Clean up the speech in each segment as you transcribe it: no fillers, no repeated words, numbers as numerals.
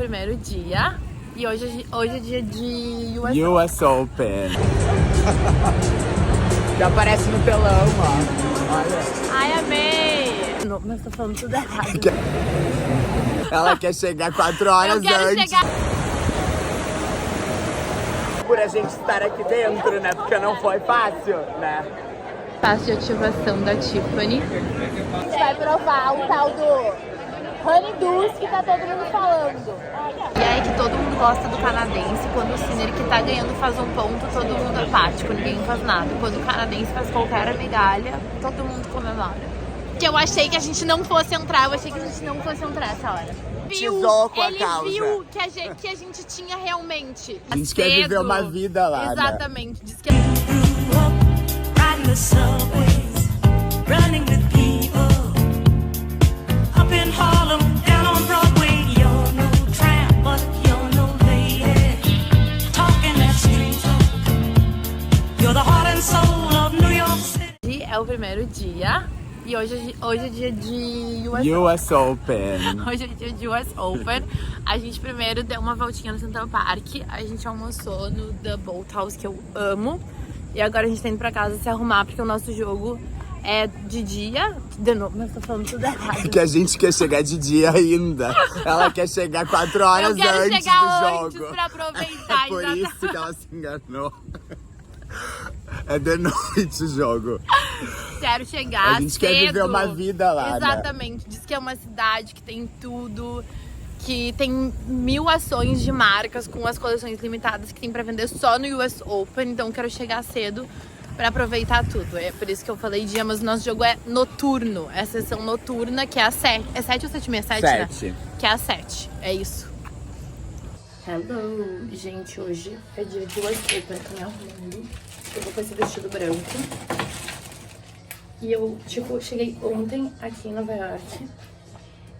o primeiro dia e hoje é dia de US Open. Já aparece no telão, ó. Olha. Ai, amei! Não, mas tô falando tudo errado. Ela quer chegar 4 horas Eu quero antes. chegar... Por a gente estar aqui dentro, né? Porque não foi fácil, né? Passo de ativação da Tiffany. A gente vai provar o tal do Honey Deuce que tá todo mundo falando. E aí que todo mundo gosta do canadense. Quando o Sinner que tá ganhando faz um ponto, todo mundo é apático, ninguém faz nada. Quando o canadense faz qualquer migalha, todo mundo comemora. Que eu achei que a gente não fosse entrar, essa hora. Tizoco a Ele causa. viu que a gente tinha realmente. A gente quer viver uma vida lá, né? Exatamente. Diz que Riding the subways, running with people. Up in Harlem, down on Broadway. You're no tramp, but you're no lady. Talking that street talk. You're the heart and soul of New York City. é o primeiro dia. E hoje é dia de US Open. Hoje é dia de US Open. A gente primeiro deu uma voltinha no Central Park. A gente almoçou no The Boat House, que eu amo. E agora a gente tá indo pra casa se arrumar, porque o nosso jogo é de dia. De novo, mas tô falando tudo errado. Que a gente quer chegar de dia ainda. Ela quer chegar 4 horas Eu quero antes chegar do antes jogo. pra aproveitar. Por exatamente. isso que ela se enganou. É de noite o jogo. Quero chegar A gente cedo. quer viver uma vida lá, Exatamente. Diz que é uma cidade que tem tudo, que tem 1000 ações de marcas com as coleções limitadas que tem pra vender só no US Open. Então quero chegar cedo pra aproveitar tudo. É por isso que eu falei dia, mas o nosso jogo é noturno. É a sessão noturna, que é a 7. É 7 ou 7 meia? 7, né? 7. Que é a 7. É isso. Hello! Gente, hoje é dia de US Open. Eu tô me arrumando. Eu vou com esse vestido branco. E eu, cheguei ontem aqui em Nova York.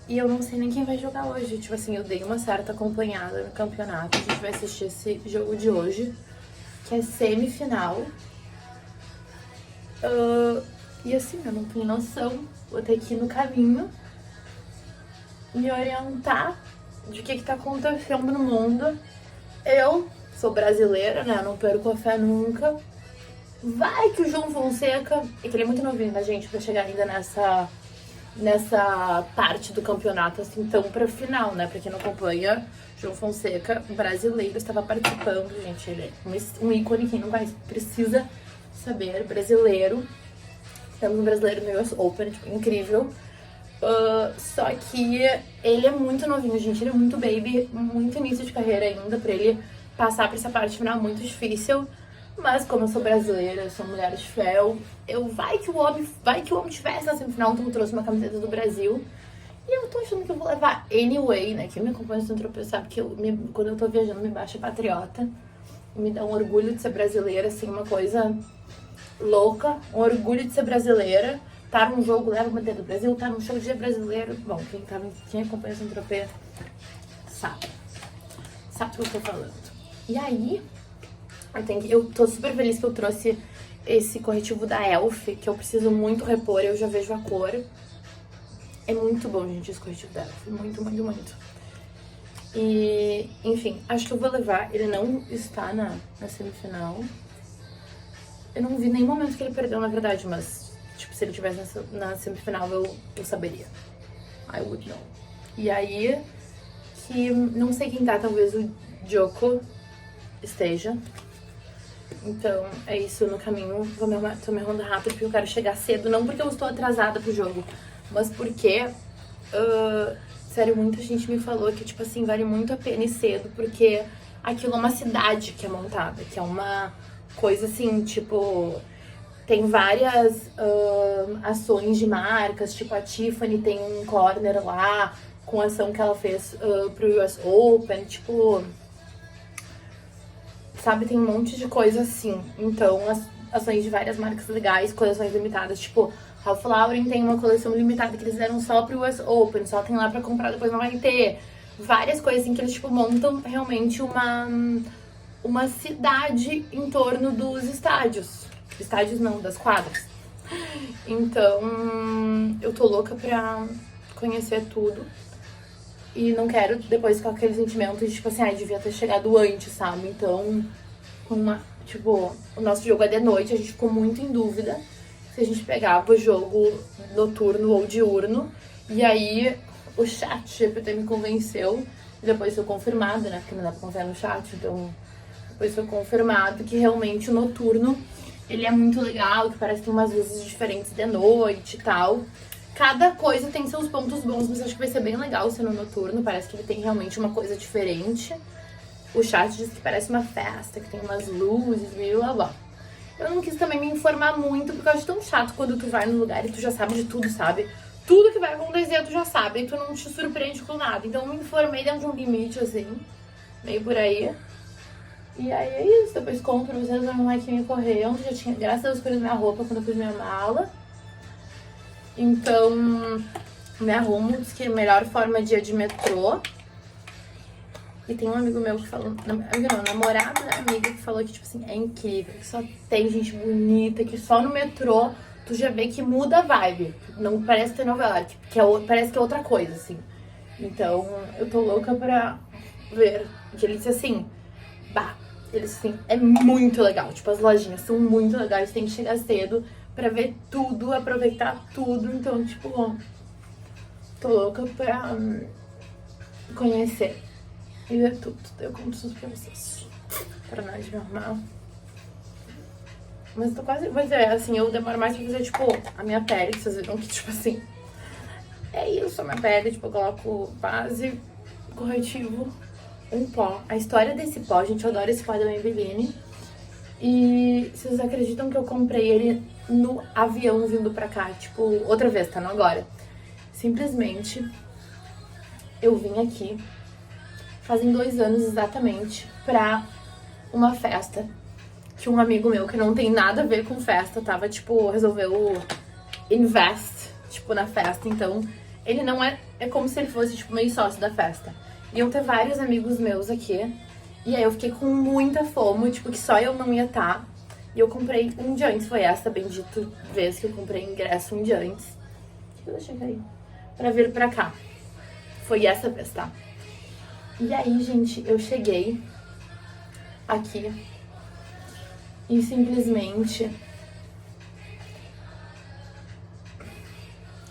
E eu não sei nem quem vai jogar hoje. Tipo assim, eu dei uma certa acompanhada no campeonato. A gente vai assistir esse jogo de hoje, que é semifinal. E assim, eu não tenho noção. Vou ter que ir no caminho me orientar de que tá acontecendo no mundo. Eu sou brasileira, né? Não perco a fé nunca. Vai que o João Fonseca, é que ele é muito novinho, né, gente, pra chegar ainda nessa parte do campeonato, assim, tão pra final, né? Pra quem não acompanha, João Fonseca, brasileiro, estava participando, gente, ele é um ícone, quem não conhece precisa saber, brasileiro. Temos um brasileiro no US Open, tipo, incrível. Só que ele é muito novinho, gente, ele é muito baby, muito início de carreira ainda, pra ele passar pra essa parte final muito difícil. Mas como eu sou brasileira, eu sou mulher de fé, vai que o homem tivesse na semifinal, então eu trouxe uma camiseta do Brasil. E eu tô achando que eu vou levar anyway, né? Quem me acompanha no Centro sabe que quando eu tô viajando me baixa patriota. Me dá um orgulho de ser brasileira, assim, uma coisa louca. Um orgulho de ser brasileira. Tá num jogo, leva a bandeira do Brasil, tá num show de brasileiro. Bom, quem acompanha o Centro sabe o que eu tô falando. E aí... Eu tô super feliz que eu trouxe esse corretivo da Elf, que eu preciso muito repor, eu já vejo a cor. É muito bom, gente, esse corretivo da Elf, muito, muito, muito. E, enfim, acho que eu vou levar, ele não está na semifinal. Eu não vi nenhum momento que ele perdeu, na verdade, mas, tipo, se ele tivesse na semifinal, eu saberia. I would know. E aí, que não sei quem tá, talvez o Djoko esteja. Então, é isso, no caminho, tô me arrumando rápido porque eu quero chegar cedo, não porque eu estou atrasada pro jogo, mas porque, sério, muita gente me falou que, tipo assim, vale muito a pena ir cedo, porque aquilo é uma cidade que é montada, que é uma coisa assim, tipo, tem várias ações de marcas, tipo a Tiffany tem um corner lá, com a ação que ela fez pro US Open, tipo... Sabe, tem um monte de coisa assim. Então, as ações de várias marcas legais, coleções limitadas. Tipo, Ralph Lauren tem uma coleção limitada que eles deram só pro US Open. Só tem lá pra comprar, depois não vai ter. Várias coisas assim que eles, tipo, montam realmente uma cidade em torno dos estádios. Estádios não, das quadras. Então, eu tô louca pra conhecer tudo. E não quero depois ficar com aquele sentimento de, tipo assim, ai, devia ter chegado antes, sabe? Então, tipo, o nosso jogo é de noite, a gente ficou muito em dúvida se a gente pegava o jogo noturno ou diurno. E aí, o chat GPT me convenceu, e depois foi confirmado, né? Porque não dá pra confiar no chat, então depois foi confirmado que realmente o noturno, ele é muito legal, que parece que tem umas luzes diferentes de noite e tal. Cada coisa tem seus pontos bons, mas acho que vai ser bem legal ser no noturno. Parece que ele tem realmente uma coisa diferente. O chat diz que parece uma festa, que tem umas luzes, meio blá blá. Eu não quis também me informar muito, porque eu acho tão chato quando tu vai no lugar e tu já sabe de tudo, sabe? Tudo que vai acontecer tu já sabe, e tu não te surpreende com nada. Então eu me informei dentro de um limite, assim, meio por aí. E aí é isso, depois conto pra vocês a maquinha correndo. Já tinha, graças a Deus, escolhido minha roupa quando eu fiz minha mala. Então, me arrumo, diz que a melhor forma é dia de metrô. E tem um amigo meu que falou, namorado da amiga, que falou que, tipo assim, é incrível, que só tem gente bonita, que só no metrô tu já vê que muda a vibe. Não parece ter Nova York, parece que é outra coisa, assim. Então, eu tô louca pra ver. Que ele disse assim, ele disse assim, é muito legal. Tipo, as lojinhas são muito legais, tem que chegar cedo pra ver tudo, aproveitar tudo. Então, tipo, tô louca pra conhecer e ver tudo. Eu conto tudo pra vocês. Pra nós me arrumar. Mas tô quase... Mas é, assim, eu demoro mais pra fazer, tipo, a minha pele. Que vocês viram que, tipo assim... É isso, a minha pele. Tipo, eu coloco base, corretivo, um pó. A história desse pó, gente, eu adoro esse pó da Maybelline. E vocês acreditam que eu comprei ele no avião vindo pra cá? Tipo, outra vez, tá? Não agora. Simplesmente, eu vim aqui fazem 2 anos exatamente pra uma festa que um amigo meu, que não tem nada a ver com festa, tava, tipo, resolveu invest, tipo, na festa. Então, ele não é como se ele fosse, tipo, meio sócio da festa. Iam ter vários amigos meus aqui. E aí eu fiquei com muita fome, tipo, que só eu não ia estar. E eu comprei um dia antes, foi essa bendita vez que eu comprei ingresso um dia antes. Deixa eu cair. Pra vir pra cá. Foi essa vez, tá? E aí, gente, eu cheguei aqui e simplesmente...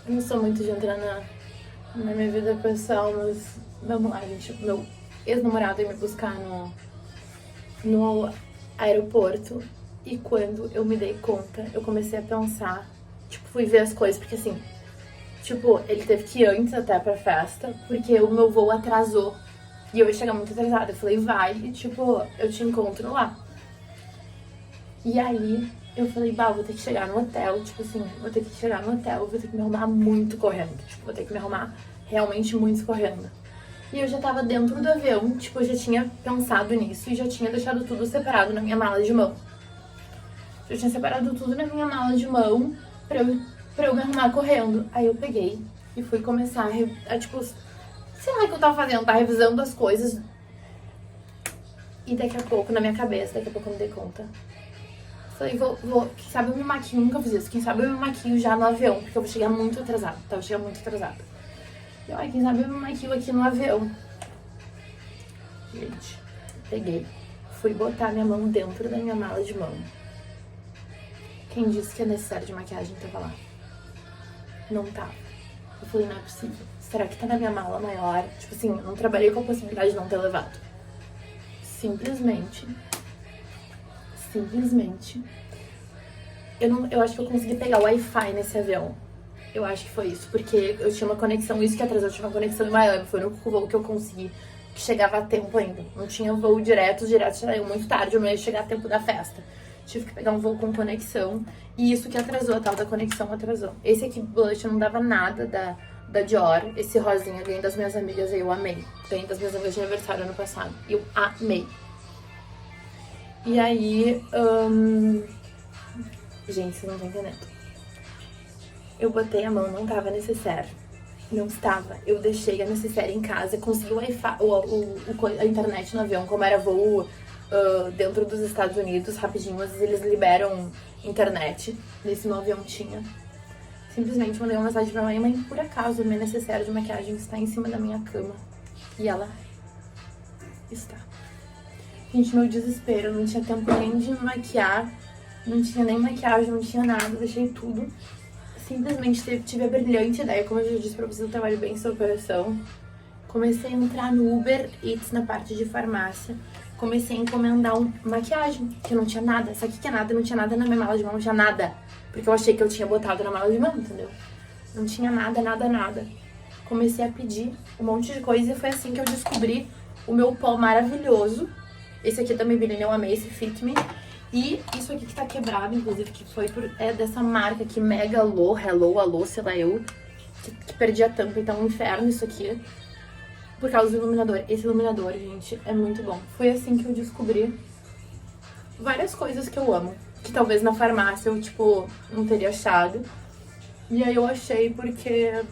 Eu não sou muito de entrar na minha vida pessoal, mas vamos lá, gente. Meu ex-namorado ia me buscar no aeroporto. E quando eu me dei conta, eu comecei a pensar, tipo, fui ver as coisas, porque assim, tipo, ele teve que ir antes até pra festa, porque o meu voo atrasou. E eu ia chegar muito atrasada. Eu falei, vai, e tipo, eu te encontro lá. E aí, eu falei, vou ter que chegar no hotel, tipo assim, vou ter que chegar no hotel, vou ter que me arrumar muito correndo. Tipo, vou ter que me arrumar realmente muito correndo. E eu já tava dentro do avião, tipo, eu já tinha pensado nisso e já tinha deixado tudo separado na minha mala de mão. Eu tinha separado tudo na minha mala de mão pra eu me arrumar correndo. Aí eu peguei e fui começar a tipo, sei lá o que eu tava fazendo, tava revisando as coisas. E daqui a pouco, na minha cabeça, daqui a pouco eu me dei conta. Falei, quem sabe eu me maquio, nunca fiz isso. Quem sabe eu me maquio já no avião, porque eu vou chegar muito atrasada, tá? Eu vou chegar muito atrasada. E ai, quem sabe eu me maquio aqui no avião. Gente, peguei, fui botar minha mão dentro da minha mala de mão. Quem disse que é necessário de maquiagem tava lá. Não tava. Eu falei, não é possível. Será que tá na minha mala maior? Tipo assim, eu não trabalhei com a possibilidade de não ter levado. Simplesmente. Eu acho que eu consegui pegar o Wi-Fi nesse avião. Eu acho que foi isso. Porque eu tinha uma conexão, isso que atrasou, eu tinha uma conexão em Miami. Foi o único voo que eu consegui, que chegava a tempo ainda. Não tinha voo direto saiu muito tarde, eu não ia chegar a tempo da festa. Tive que pegar um voo com conexão. E isso que atrasou, a tal da conexão atrasou. Esse aqui, blush, não dava nada da Dior. Esse rosinha, ganhei das minhas amigas, eu amei. Ganhei das minhas amigas de aniversário ano passado. Eu amei. E aí... Gente, vocês não estão entendendo. Eu botei a mão, não tava necessário. Não estava. Eu deixei a necessaire em casa, consegui o Wi-Fi, a internet no avião, como era voo... dentro dos Estados Unidos, rapidinho, às vezes eles liberam internet. Nesse meu avião tinha. Simplesmente mandei uma mensagem pra mãe, por acaso, o meu necessário de maquiagem está em cima da minha cama. E ela está. Gente, meu desespero, eu não tinha tempo nem de me maquiar, não tinha nem maquiagem, não tinha nada, deixei tudo. Simplesmente tive a brilhante ideia, como eu já disse pra vocês, eu trabalho bem em seu coração. Comecei a entrar no Uber Eats na parte de farmácia. Comecei a encomendar maquiagem, que não tinha nada. Sabe o que é nada? Não tinha nada na minha mala de mão, não tinha nada. Porque eu achei que eu tinha botado na mala de mão, entendeu? Não tinha nada, nada, nada. Comecei a pedir um monte de coisa e foi assim que eu descobri o meu pó maravilhoso. Esse aqui da Maybelline, eu amei esse Fit Me. E isso aqui que tá quebrado, inclusive, que foi é dessa marca aqui, Mega Alô, Hello, Alô, sei lá eu, que perdi a tampa, então é um inferno isso aqui. Por causa do iluminador. Esse iluminador, gente, é muito bom. Foi assim que eu descobri várias coisas que eu amo. Que talvez na farmácia eu, tipo, não teria achado. E aí eu achei porque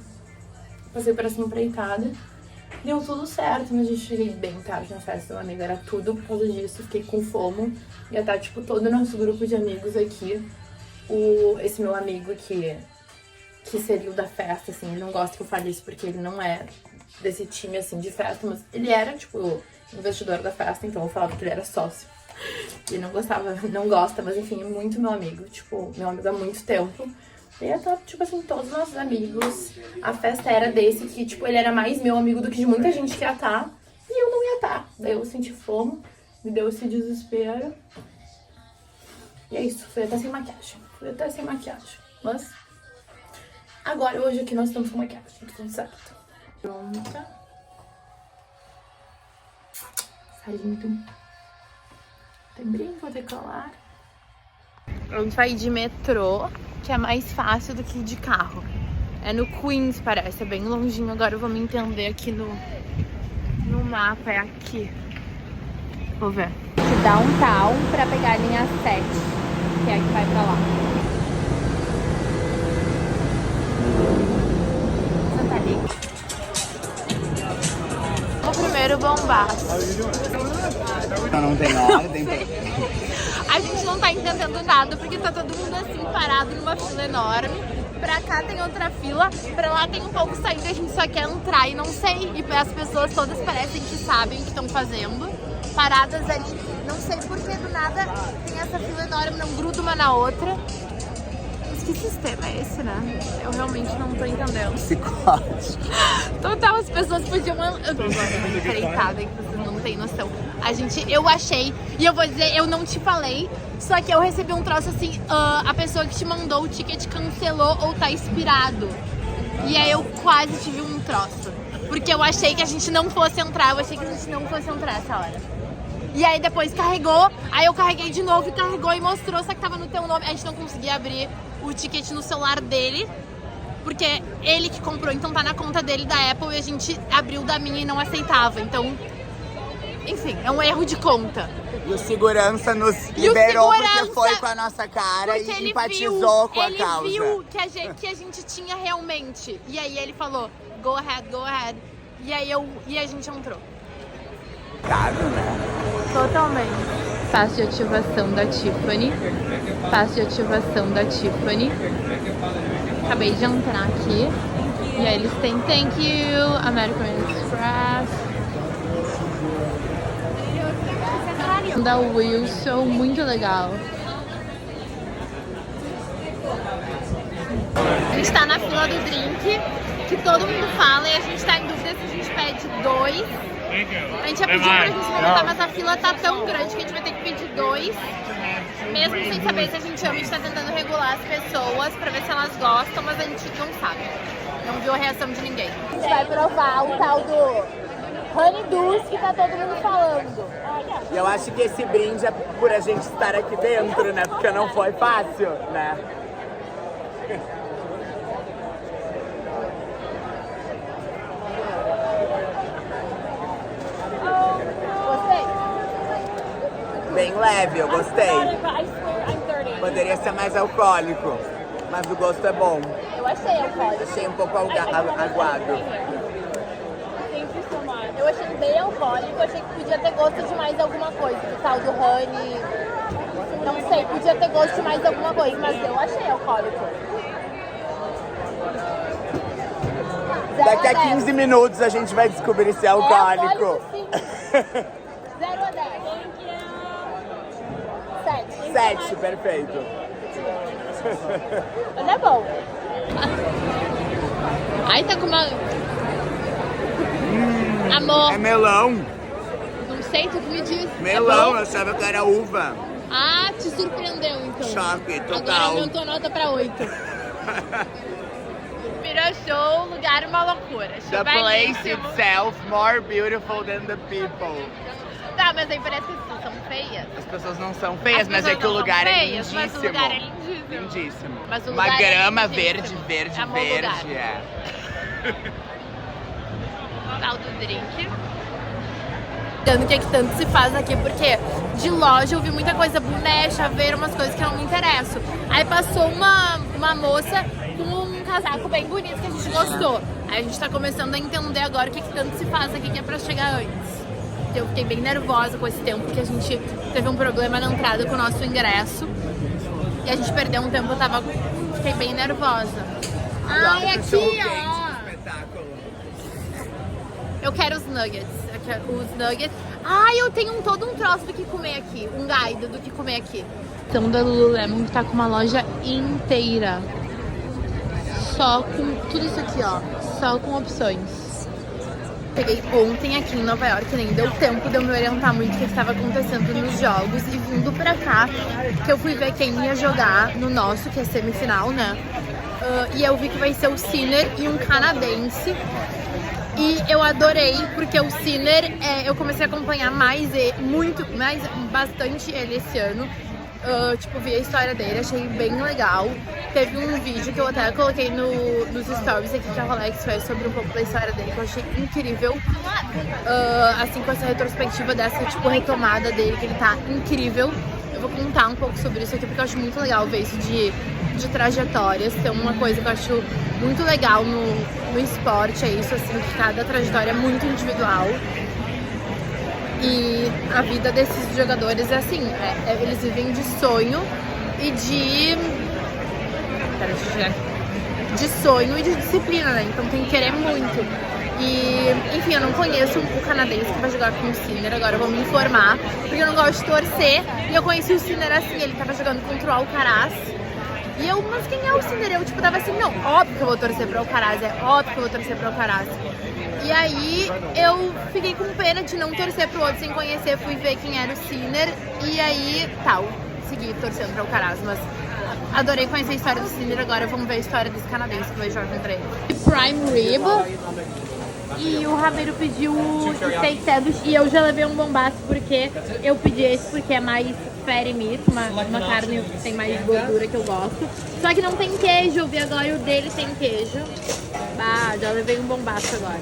passei por essa empreitada. Deu tudo certo, mas eu cheguei bem tarde na festa do meu amigo. Era tudo por causa disso. Fiquei com fomo. Ia estar, tipo, todo o nosso grupo de amigos aqui. Esse meu amigo que seria o da festa, assim, ele não gosta que eu fale isso porque ele não é desse time, assim, de festa, mas ele era, tipo, investidor da festa, então eu falava que ele era sócio. E não gosta, mas enfim, é muito meu amigo, tipo, meu amigo há muito tempo. E ia estar, tipo assim, todos os nossos amigos. A festa era desse que, tipo, ele era mais meu amigo do que de muita gente que ia estar. E eu não ia estar. Daí eu senti fomo, me deu esse desespero. E é isso, fui até sem maquiagem. Mas agora, hoje aqui nós estamos com maquiagem, tudo certo. Pronta. Salinho. Tem brinco, decolar. A gente vai de metrô, que é mais fácil do que de carro. É no Queens, parece, é bem longinho. Agora eu vou me entender aqui no mapa, é aqui. Vou ver. Downtown pra pegar a linha 7, que é a que vai pra lá. Santa ali. O primeiro bombaço. Não tem ordem. A gente não tá entendendo nada, porque tá todo mundo assim, parado numa fila enorme. Pra cá tem outra fila, pra lá tem um pouco saindo, a gente só quer entrar e não sei. E as pessoas todas parecem que sabem o que estão fazendo, paradas ali. Não sei porque do nada tem essa fila enorme, não gruda uma na outra. Mas que sistema é esse, né? Eu realmente não tô entendendo. Psicótico. Total, as pessoas podiam... Eu tô enfreitada, que vocês não têm noção. Eu achei, e eu vou dizer, eu não te falei, só que eu recebi um troço assim, a pessoa que te mandou o ticket cancelou ou tá expirado. E aí eu quase tive um troço. Porque eu achei que a gente não fosse entrar, essa hora. E aí depois carregou, aí eu carreguei de novo e carregou e mostrou, só que tava no teu nome. A gente não conseguia abrir o ticket no celular dele, porque ele que comprou, então tá na conta dele da Apple e a gente abriu da minha e não aceitava. Então, enfim, é um erro de conta. E o segurança nos liberou porque foi com a nossa cara e empatizou com a causa. Ele viu que a gente tinha realmente. E aí ele falou, go ahead. E aí a gente entrou. Claro, né? Totalmente. Passo de ativação da Tiffany. Acabei de entrar aqui. E aí eles têm thank you, American Express. Da Wilson, muito legal. A gente tá na fila do drink, que todo mundo fala, e a gente tá em dúvida se a gente pede 2. A gente ia pedir pra gente voltar, mas a fila tá tão grande que a gente vai ter que pedir 2. Mesmo sem saber se a gente ama, a gente tá tentando regular as pessoas pra ver se elas gostam, mas a gente não sabe. Não viu a reação de ninguém. A gente vai provar o tal do Honey Deuce que tá todo mundo falando. E eu acho que esse brinde é por a gente estar aqui dentro, né? Porque não foi fácil, né? Bem leve, eu gostei. Poderia ser mais alcoólico, mas o gosto é bom. Eu achei alcoólico. Achei um pouco aguado. Eu achei bem alcoólico, eu achei que podia ter gosto de mais alguma coisa. O tal do honey, não sei, podia ter gosto de mais alguma coisa, mas eu achei alcoólico. Daqui a 15 minutos a gente vai descobrir se é alcoólico. 0 a 10. 7. 7, perfeito. Mas é bom. Ai, tá com uma... Amor, É melão. não sei, tu que me disse. Melão, É bom? eu achava que era uva. Ah, te surpreendeu então. Choque, Agora total. aumentou a nota pra 8. Virou show, lugar uma loucura. The place itself more beautiful than the people. Tá, mas aí parece que as pessoas são feias. As pessoas não são feias, As mas é pessoas que o não lugar são é feias, lindíssimo. mas o lugar é lindíssimo. Lindíssimo. Mas o Uma lugar é grama lindíssimo. verde, Amor, verde, lugar. é. Tal do drink. O que é que tanto se faz aqui, porque de loja eu vi muita coisa, boné, chaveiro, umas coisas que não me interessam. Aí passou uma moça com um casaco bem bonito que a gente gostou. Aí a gente tá começando a entender agora o que é que tanto se faz aqui, que é pra chegar antes. Eu fiquei bem nervosa com esse tempo, porque a gente teve um problema na entrada com o nosso ingresso. E a gente perdeu um tempo, fiquei bem nervosa. Ai, aqui, ó! Eu quero os nuggets. Os nuggets. Ai, eu tenho todo um troço do que comer aqui. Um guide do que comer aqui. Então, da Lululemon tá com uma loja inteira. Só com tudo isso aqui, ó. Só com opções. Cheguei ontem aqui em Nova York, nem deu tempo de eu me orientar muito o que estava acontecendo nos jogos. E vindo pra cá, que eu fui ver quem ia jogar no nosso, que é semifinal, né? E eu vi que vai ser o Sinner e um canadense. E eu adorei, porque o Sinner, eu comecei a acompanhar bastante ele esse ano. Tipo, vi a história dele, achei bem legal. Teve um vídeo que eu até coloquei nos stories aqui que a Rolex fez sobre um pouco da história dele, que eu achei incrível. Assim, com essa retrospectiva dessa, tipo, retomada dele, que ele tá incrível. Eu vou contar um pouco sobre isso aqui, porque eu acho muito legal ver isso de trajetórias. Tem uma coisa que eu acho muito legal no esporte, é isso, assim, que cada trajetória é muito individual. E a vida desses jogadores é assim, eles vivem de sonho e de sonho e de disciplina, né? Então tem que querer muito. E, enfim, eu não conheço o canadense que vai jogar com o Sinner, agora eu vou me informar, porque eu não gosto de torcer. E eu conheci o Sinner assim, ele tava jogando contra o Alcaraz. E eu, mas quem é o Sinner? Eu, tipo, tava assim, não, óbvio que eu vou torcer pro Alcaraz, é óbvio que eu vou torcer pro Alcaraz. E aí eu fiquei com pena de não torcer pro outro sem conhecer, fui ver quem era o Sinner. E aí, segui torcendo pro Alcaraz, mas adorei conhecer a história do Sinner, agora vamos ver a história desse canadense que vai jogar contra ele. Prime Rib. E o Ramiro pediu o steak sandwich e eu já levei um bombaço porque eu pedi esse porque é mais fatty meat, uma carne que tem mais gordura que eu gosto. Só que não tem queijo, eu vi agora o dele tem queijo. Bah, já levei um bombaço agora.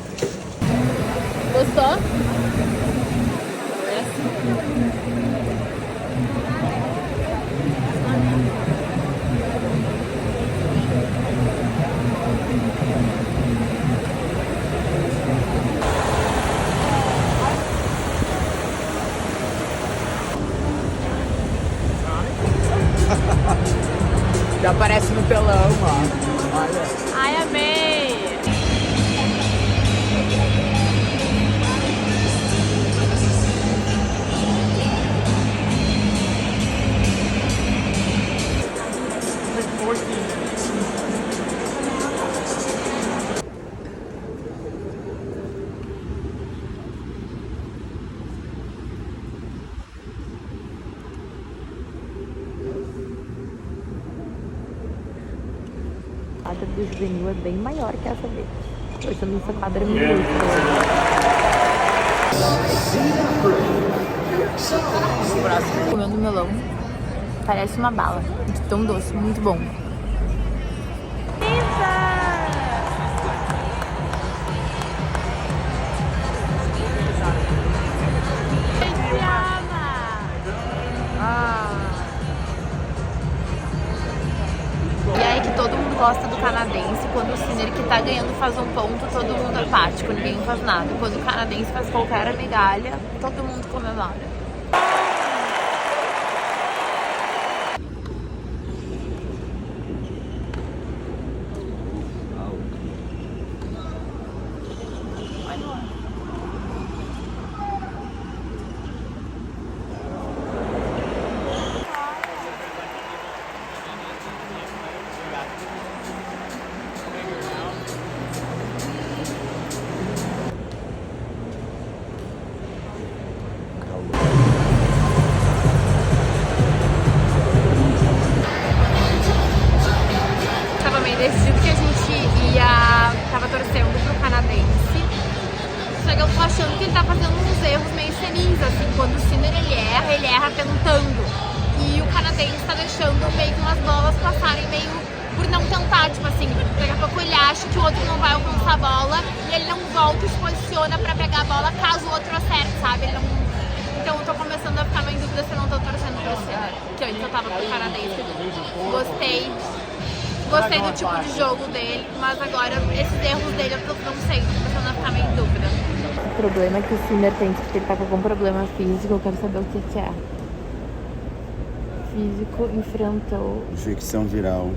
Gostou? Já aparece no telão, ó. Olha. Ai, amei! A quadra do juvenil é bem maior que essa dele. Torcendo essa quadra é minúscula. Comendo melão, parece uma bala, de tão doce, muito bom. E aí que todo mundo gosta do canadense, quando o Sinner que tá ganhando faz um ponto, todo mundo é apático, ninguém faz nada. Quando o canadense faz qualquer migalha, todo mundo comemora. meio que umas bolas passarem meio por não tentar, tipo assim, daqui a pouco ele acha que o outro não vai alcançar a bola e ele não volta e se posiciona pra pegar a bola caso o outro acerte, sabe? Ele não... Então eu tô começando a ficar meio em dúvida se eu não tô torcendo pro Sinner, que antes eu tava pro canadense. Gostei do tipo de jogo dele, mas agora esses erros dele eu não sei, tô começando a ficar meio em dúvida. O problema é que o Sinner tem, porque ele tá com algum problema físico, eu quero saber o que é. Físico enfrentou... Infecção viral.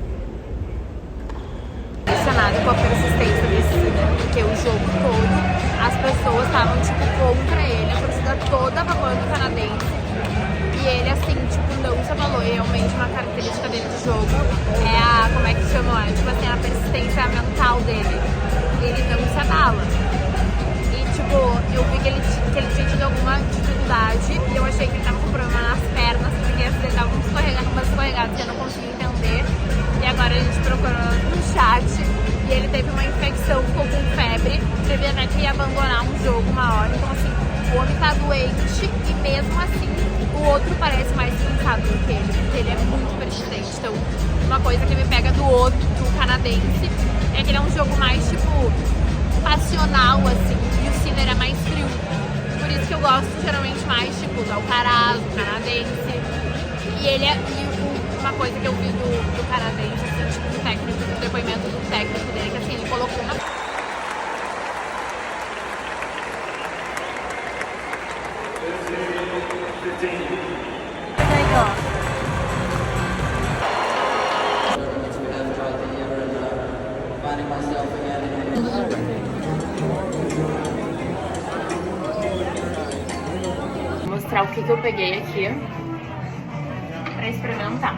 Impressionada com a persistência desse Sinner, porque o jogo todo as pessoas estavam tipo contra ele, a torcida toda a favor do canadense e ele assim, tipo, não se abalou. E realmente uma característica dele de jogo é a, como é que chama? Tipo assim, a persistência mental dele. Ele não se abala. E tipo, eu vi que ele tinha tido alguma dificuldade e eu achei que ele tava com problema nas pernas, porque ele tava umas escorregadas que eu não conseguia entender. E agora a gente procurou no chat e ele teve uma infecção, ficou com febre, teve até que abandonar um jogo uma hora. Então assim, o homem tá doente e mesmo assim o outro parece mais cansado do que ele, porque ele é muito persistente. Então uma coisa que me pega do canadense é que ele é um jogo mais tipo passional assim, e o Sinner é mais frio. Por isso que eu gosto geralmente mais tipo do Alcaraz, do canadense. E ele é... Uma coisa que eu vi do canadense, assim, tipo, do técnico, do depoimento do técnico dele, que assim, ele colocou uma... Vou mostrar o que eu peguei aqui pra experimentar.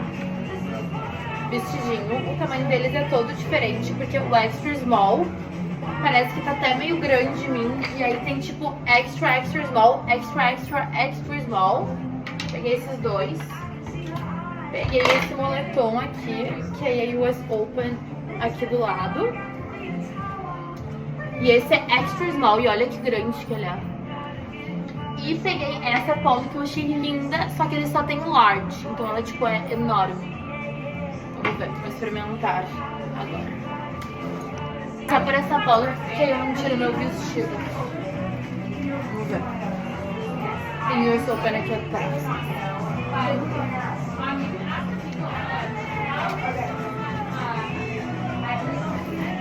Vestidinho, o tamanho deles é todo diferente, porque o extra small parece que tá até meio grande em mim, e aí tem tipo extra, extra small, extra, extra, extra small. Peguei esses dois. Peguei esse moletom aqui, que aí é US Open aqui do lado. E esse é extra small, e olha que grande que ele é. E peguei essa polo que eu achei linda, só que ele só tem large, então ela tipo é enorme. Vamos ver, vou experimentar agora. Só por essa polo que eu não tiro meu vestido. Vamos ver. Tem o US Open aqui atrás.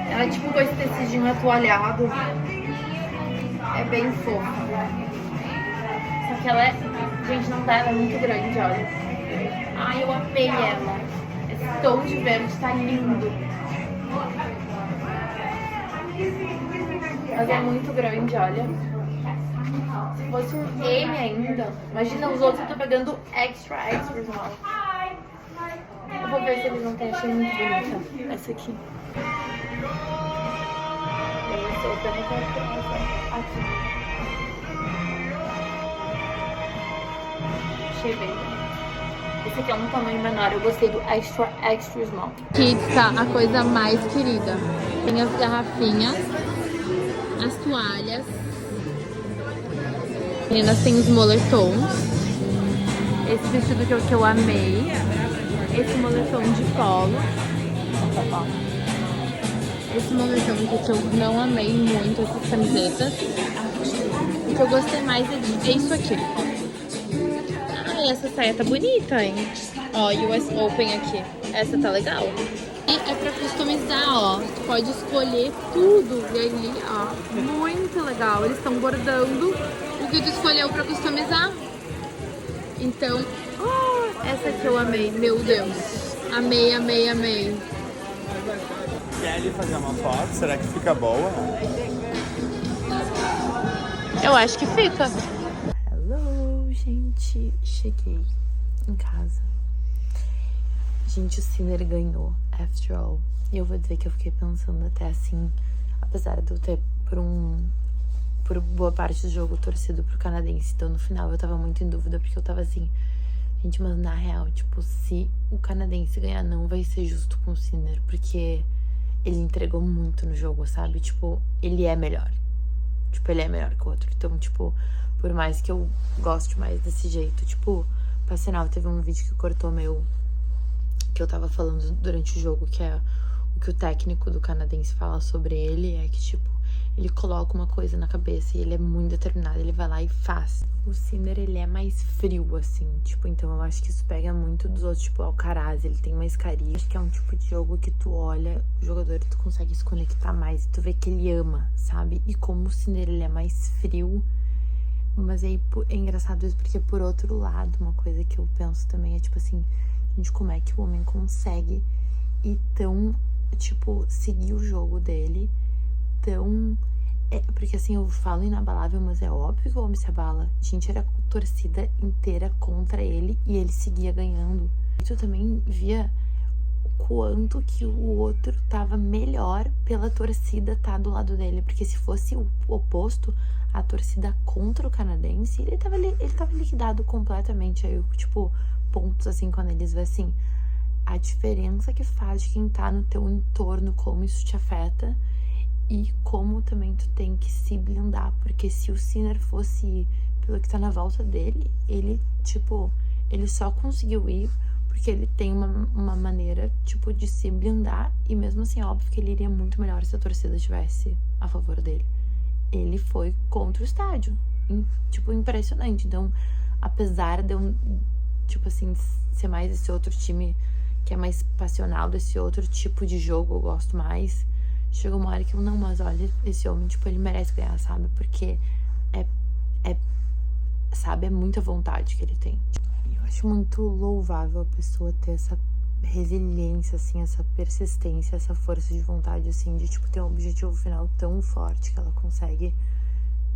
Ela é tipo com esse tecidinho atoalhado. É bem fofa. Só que ela é... Gente, não tá, ela é muito grande, olha. Ai, eu amei ela. Esse tom de verde tá lindo. Mas é muito grande, olha. Se fosse um M ainda. Imagina, os outros eu tô pegando extra, extra small. Eu vou ver se eles não têm. Achei muito bonita essa aqui. Essa outra não tem aqui. Achei bem bonito. Esse aqui é um tamanho menor, eu gostei do extra, extra small. Aqui tá a coisa mais querida. Tem as garrafinhas, as toalhas. Meninas, tem os moletons. Esse vestido que eu amei. Esse moletom de polo. Esse moletom que eu não amei muito, essas camisetas. O que eu gostei mais é isso aqui. Essa saia tá bonita, hein? Ó, US Open aqui. Essa tá legal. E é pra customizar, ó. Tu pode escolher tudo. E ali, ó. Muito legal. Eles estão bordando o que tu escolheu pra customizar. Então, essa aqui eu amei. Meu Deus. Amei, amei, amei. Quer ali fazer uma foto? Será que fica boa? Eu acho que fica. Gente, cheguei em casa. Gente, o Sinner ganhou, after all. E eu vou dizer que eu fiquei pensando até assim, apesar de eu ter, por boa parte do jogo, torcido pro canadense. Então, no final, eu tava muito em dúvida, porque eu tava assim, gente, mas na real, tipo, se o canadense ganhar, não vai ser justo com o Sinner, porque ele entregou muito no jogo, sabe? Tipo, ele é melhor. Tipo, ele é melhor que o outro. Então, tipo, por mais que eu goste mais desse jeito, tipo, passional, teve um vídeo que cortou meu... que eu tava falando durante o jogo, que é o que o técnico do canadense fala sobre ele, é que, tipo, ele coloca uma coisa na cabeça e ele é muito determinado, ele vai lá e faz. O Sinner, ele é mais frio, assim, tipo, então eu acho que isso pega muito dos outros, tipo, o Alcaraz, ele tem mais carisma. Acho que é um tipo de jogo que tu olha o jogador e tu consegue se conectar mais, e tu vê que ele ama, sabe? E como o Sinner, ele é mais frio, mas aí é engraçado isso, porque por outro lado, uma coisa que eu penso também é, tipo assim, gente, como é que o homem consegue ir tão, tipo, seguir o jogo dele tão... porque assim, eu falo inabalável, mas é óbvio que o homem se abala. Gente, era a torcida inteira contra ele e ele seguia ganhando. E tu também via o quanto que o outro tava melhor pela torcida tá do lado dele. Porque se fosse o oposto, a torcida contra o canadense, ele tava liquidado completamente. Aí, tipo, pontos assim, quando eles vê assim, a diferença que faz de quem tá no teu entorno, como isso te afeta. E como também tu tem que se blindar, porque se o Sinner fosse pelo que tá na volta dele, ele, tipo, ele só conseguiu ir porque ele tem uma maneira, tipo, de se blindar. E mesmo assim, óbvio que ele iria muito melhor se a torcida estivesse a favor dele. Ele foi contra o estádio, tipo, impressionante. Então, apesar de eu, tipo assim, ser mais esse outro time que é mais passional, desse outro tipo de jogo, eu gosto mais. Chegou uma hora que eu, não, mas olha, esse homem, tipo, ele merece ganhar, sabe? Porque sabe, é muita vontade que ele tem. Eu acho muito louvável a pessoa ter essa resiliência, assim, essa persistência, essa força de vontade, assim, de, tipo, ter um objetivo final tão forte que ela consegue,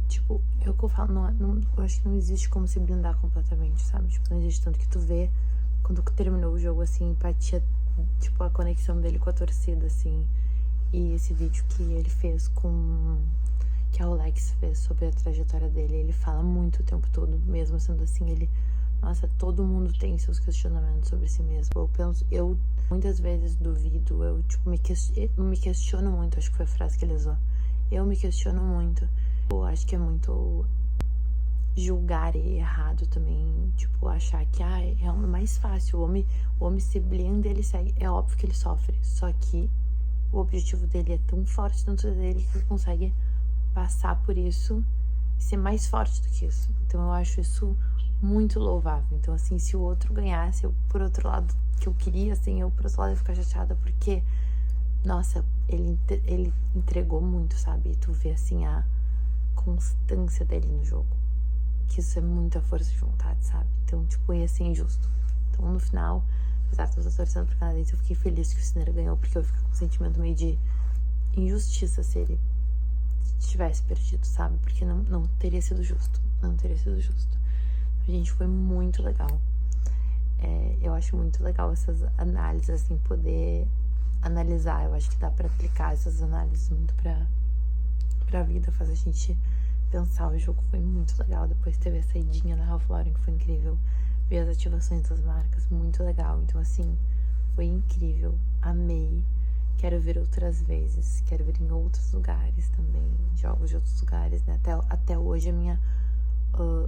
tipo, é o que eu falo, eu acho que não existe como se blindar completamente, sabe? Tipo, não existe tanto que tu vê, quando terminou o jogo, assim, empatia, tipo, a conexão dele com a torcida, assim. E esse vídeo que ele fez que a Rolex fez sobre a trajetória dele, ele fala muito o tempo todo, mesmo sendo assim, ele... Nossa, todo mundo tem seus questionamentos sobre si mesmo. Eu muitas vezes duvido, eu, tipo, me questiono muito, acho que foi a frase que ele usou. Eu me questiono muito. Eu acho que é muito julgar errado também, tipo, achar que, é mais fácil, o homem se blinda e ele segue. É óbvio que ele sofre, só que o objetivo dele é tão forte dentro dele que ele consegue passar por isso e ser mais forte do que isso. Então eu acho isso muito louvável. Então, assim, se o outro ganhasse, eu, por outro lado, que eu queria, assim, eu, por outro lado, ia ficar chateada porque, nossa, ele entregou muito, sabe? E tu vê, assim, a constância dele no jogo. Que isso é muita força de vontade, sabe? Então, tipo, ia ser injusto. Então, no final, apesar de eu estar torcendo pro canadense, eu fiquei feliz que o Sinner ganhou, porque eu fiquei com um sentimento meio de injustiça se ele tivesse perdido, sabe? Porque não teria sido justo. Não teria sido justo. Gente, foi muito legal. Eu acho muito legal essas análises, assim, poder analisar. Eu acho que dá pra aplicar essas análises muito pra vida, fazer a gente pensar. O jogo foi muito legal. Depois teve a saidinha da Ralph Lauren, que foi incrível. Ver as ativações das marcas, muito legal. Então, assim, foi incrível. Amei. Quero ver outras vezes. Quero ver em outros lugares também. Jogos de outros lugares, né? Até hoje a minha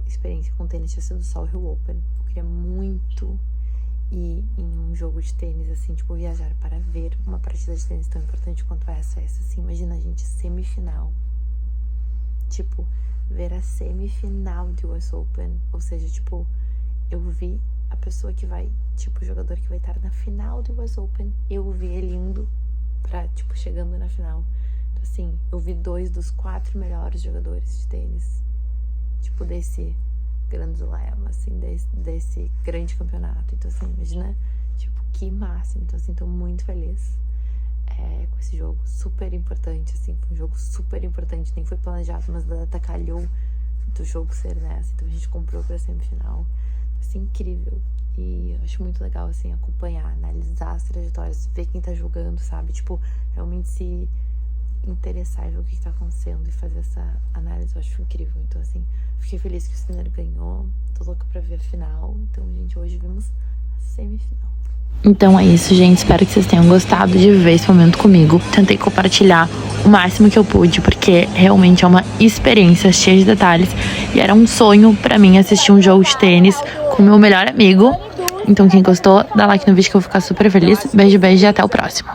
experiência com tênis tinha sido só o Rio Open. Eu queria muito ir em um jogo de tênis, assim, tipo, viajar para ver uma partida de tênis tão importante quanto essa. Assim, imagina a gente, semifinal. Tipo, ver a semifinal de US Open. Ou seja, tipo, eu vi a pessoa que vai, tipo, o jogador que vai estar na final do US Open, eu vi ele indo pra, tipo, chegando na final. Então, assim, eu vi 2 dos 4 melhores jogadores de tênis, tipo, desse grande slam, assim, desse grande campeonato. Então, assim, imagina, tipo, que máximo. Então, assim, tô muito feliz com esse jogo, super importante, assim, foi um jogo super importante, nem foi planejado, mas a data calhou do jogo ser nessa, então a gente comprou pra semifinal. Assim, incrível. E eu acho muito legal, assim, acompanhar, analisar as trajetórias, ver quem tá jogando, sabe? Tipo, realmente se interessar em ver o que tá acontecendo e fazer essa análise, eu acho incrível. Então, assim, fiquei feliz que o Sinner ganhou, tô louca pra ver a final. Então, gente, hoje vimos a semifinal. Então é isso, gente. Espero que vocês tenham gostado de viver esse momento comigo. Tentei compartilhar o máximo que eu pude, porque realmente é uma experiência cheia de detalhes. E era um sonho pra mim assistir um jogo de tênis com o meu melhor amigo. Então quem gostou, dá like no vídeo que eu vou ficar super feliz. Beijo, beijo e até o próximo.